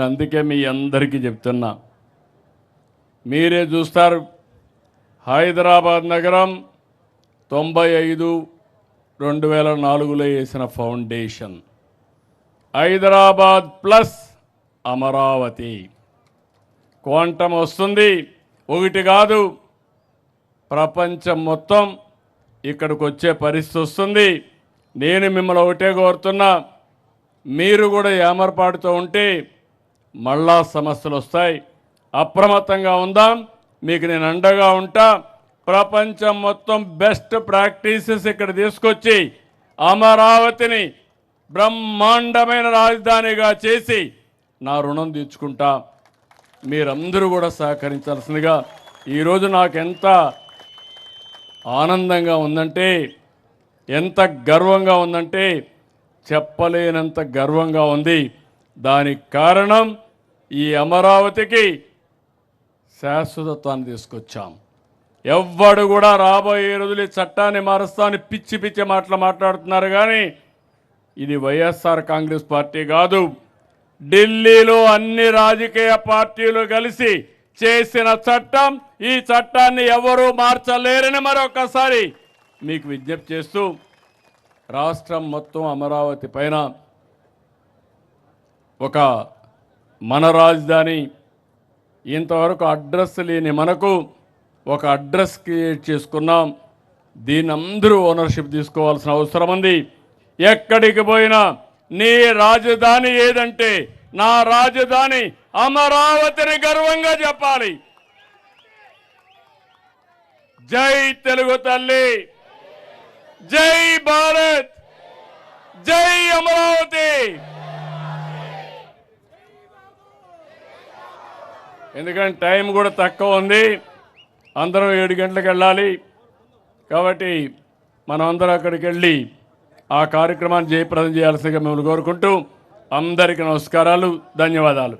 అందుకే మీ అందరికీ చెప్తున్నా, మీరే చూస్తారు. హైదరాబాద్ నగరం 95/2004లో వేసిన foundation, Hyderabad plus Amaravati. Quantum వస్తుంది, ఒకటి కాదు, ప్రపంచం మొత్తం ఇక్కడికి వచ్చే పరిస్థితి వస్తుంది. నేను మిమ్మల్ని ఒకటే కోరుతున్నా, మీరు కూడా ఏమరపాటుతో ఉంటే మళ్ళా సమస్యలు వస్తాయి. అప్రమత్తంగా ఉందాం. మీకు నేను అండగా ఉంటా. ప్రపంచం మొత్తం బెస్ట్ ప్రాక్టీసెస్ ఇక్కడ తీసుకొచ్చి అమరావతిని బ్రహ్మాండమైన రాజధానిగా చేసి నా రుణం తీర్చుకుంటా. మీరందరూ కూడా సహకరించాల్సిందిగా ఈరోజు నాకు ఎంత ఆనందంగా ఉందంటే, ఎంత గర్వంగా ఉందంటే చెప్పలేనంత గర్వంగా ఉంది. దానికి కారణం ఈ అమరావతికి శాశ్వతత్వాన్ని తీసుకొచ్చాం. ఎవ్వడు కూడా రాబోయే రోజులు ఈ చట్టాన్ని మారుస్తామని పిచ్చి పిచ్చి మాట్లాడుతున్నారు. కానీ ఇది వైఎస్ఆర్ కాంగ్రెస్ పార్టీ కాదు, ఢిల్లీలో అన్ని రాజకీయ పార్టీలు కలిసి చేసిన చట్టం. ఈ చట్టాన్ని ఎవరూ మార్చలేరని మరొకసారి మీకు విజ్ఞప్తి చేస్తూ, రాష్ట్రం మొత్తం అమరావతి పైన ఒక మన రాజధాని, ఇంతవరకు అడ్రస్ లేని మనకు ఒక అడ్రస్ క్రియేట్ చేసుకున్నాం. దీని అందరూ ఓనర్షిప్ తీసుకోవాల్సిన అవసరం ఉంది. ఎక్కడికి పోయినా నీ రాజధాని ఏదంటే నా రాజధాని అమరావతిని గర్వంగా చెప్పాలి. జై తెలుగు తల్లి, జై భారత్, జై అమరావతి. ఎందుకంటే టైం కూడా తక్కువ ఉంది, అందరం 7 గంటలకు వెళ్ళాలి. కాబట్టి మనం అందరం అక్కడికి వెళ్ళి ఆ కార్యక్రమాన్ని జయప్రదం చేయాల్సిందిగా మిమ్మల్ని కోరుకుంటూ అందరికీ నమస్కారాలు, ధన్యవాదాలు.